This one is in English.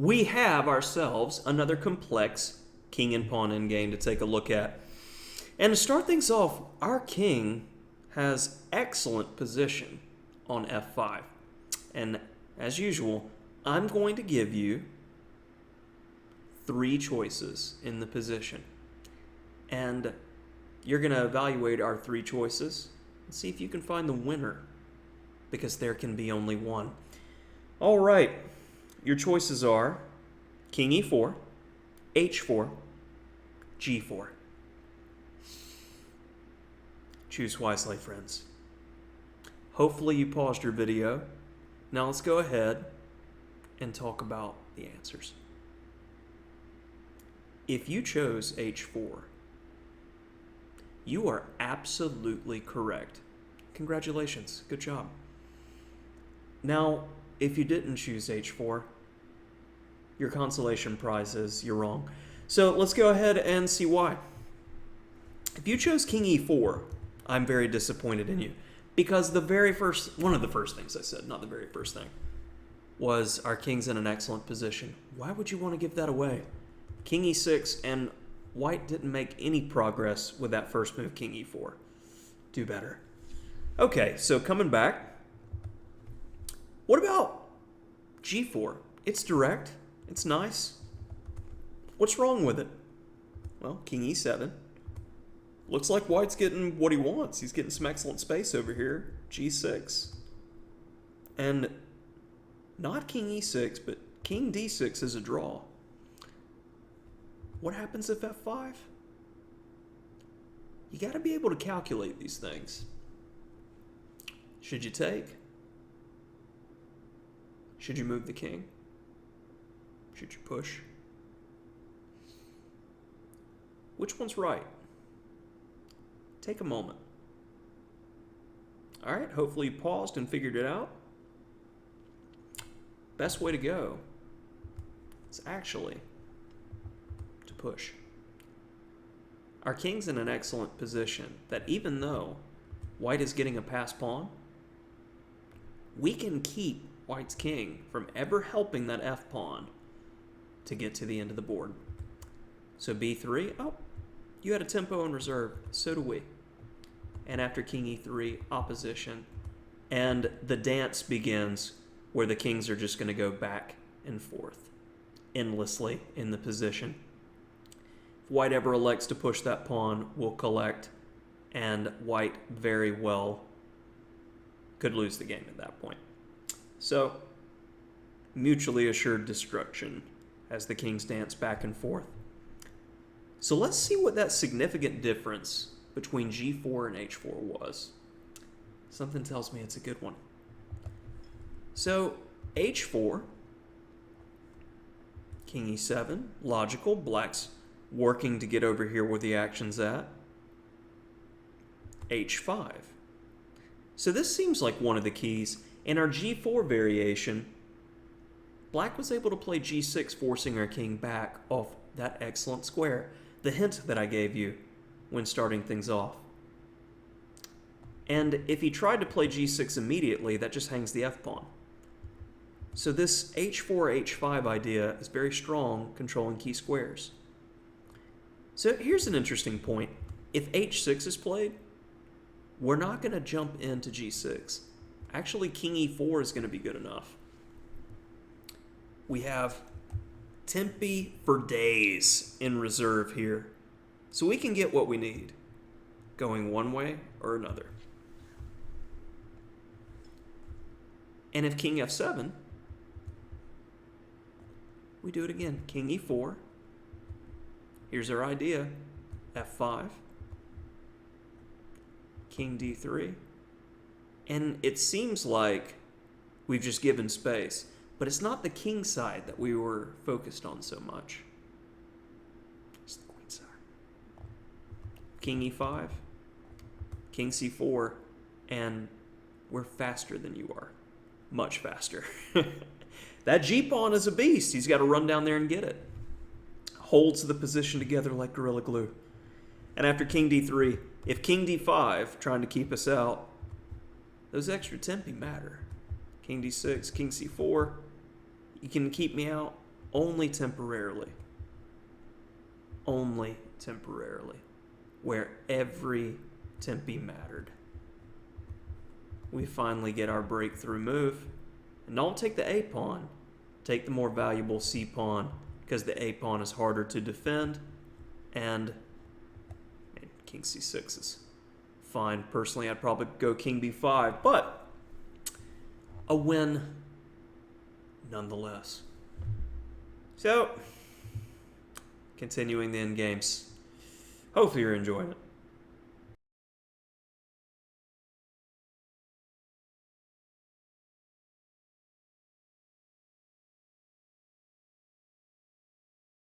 we have ourselves another complex king and pawn endgame to take a look at. And to start things off, our king has excellent position on f5. And as usual, I'm going to give you 3 choices in the position. And you're going to evaluate our 3 choices and see if you can find the winner, because there can be only one. All right, your choices are king e4, h4, g4. Choose wisely, friends. Hopefully you paused your video. Now let's go ahead and talk about the answers. If you chose h4, you are absolutely correct. Congratulations, good job. Now, if you didn't choose h4, your consolation prize is you're wrong. So let's go ahead and see why. If you chose king e4, I'm very disappointed in you, because one of the first things I said, not the very first thing, was our king's in an excellent position. Why would you want to give that away? King e6, and white didn't make any progress with that first move, king e4. Do better. Okay, so coming back, what about g4? It's direct, it's nice. What's wrong with it? Well, king e7. Looks like white's getting what he wants. He's getting some excellent space over here. g6. And not king e6, but king d6 is a draw. What happens if f5? You got to be able to calculate these things. Should you take? Should you move the king? Should you push? Which one's right? Take a moment. All right, hopefully you paused and figured it out. Best way to go is actually to push. Our king's in an excellent position that even though white is getting a pass pawn, we can keep white's king from ever helping that f pawn to get to the end of the board. So b3, oh, you had a tempo in reserve, so do we. And after king e3, opposition, and the dance begins where the kings are just going to go back and forth endlessly in the position. If white ever elects to push that pawn, we'll collect, and white very well could lose the game at that point. So, mutually assured destruction as the kings dance back and forth. So let's see what that significant difference between g4 and h4 was. Something tells me it's a good one. So h4, king e7, logical. Black's working to get over here where the action's at. h5. So this seems like one of the keys. In our g4 variation, black was able to play g6, forcing our king back off that excellent square. The hint that I gave you when starting things off. And if he tried to play g6 immediately, that just hangs the f-pawn. So this h4, h5 idea is very strong, controlling key squares. So here's an interesting point. If h6 is played, we're not going to jump into g6. Actually, king e4 is going to be good enough. We have Tempe for days in reserve here. So we can get what we need, going one way or another. And if king f7, we do it again. King e4. Here's our idea. f5. King d3. And it seems like we've just given space. But it's not the king side that we were focused on so much. It's the queen side. King e5, king c4, and we're faster than you are. Much faster. That g-pawn is a beast. He's got to run down there and get it. Holds the position together like Gorilla Glue. And after king d3, if king d5, trying to keep us out, those extra tempi matter. King d6, king c4, you can keep me out. only temporarily. Only temporarily. Where every tempi mattered. We finally get our breakthrough move. And don't take the A pawn. Take the more valuable C pawn, because the A pawn is harder to defend. And king C6 is fine. Personally, I'd probably go king B5, but a win nonetheless. So, continuing the end games. Hopefully you're enjoying it.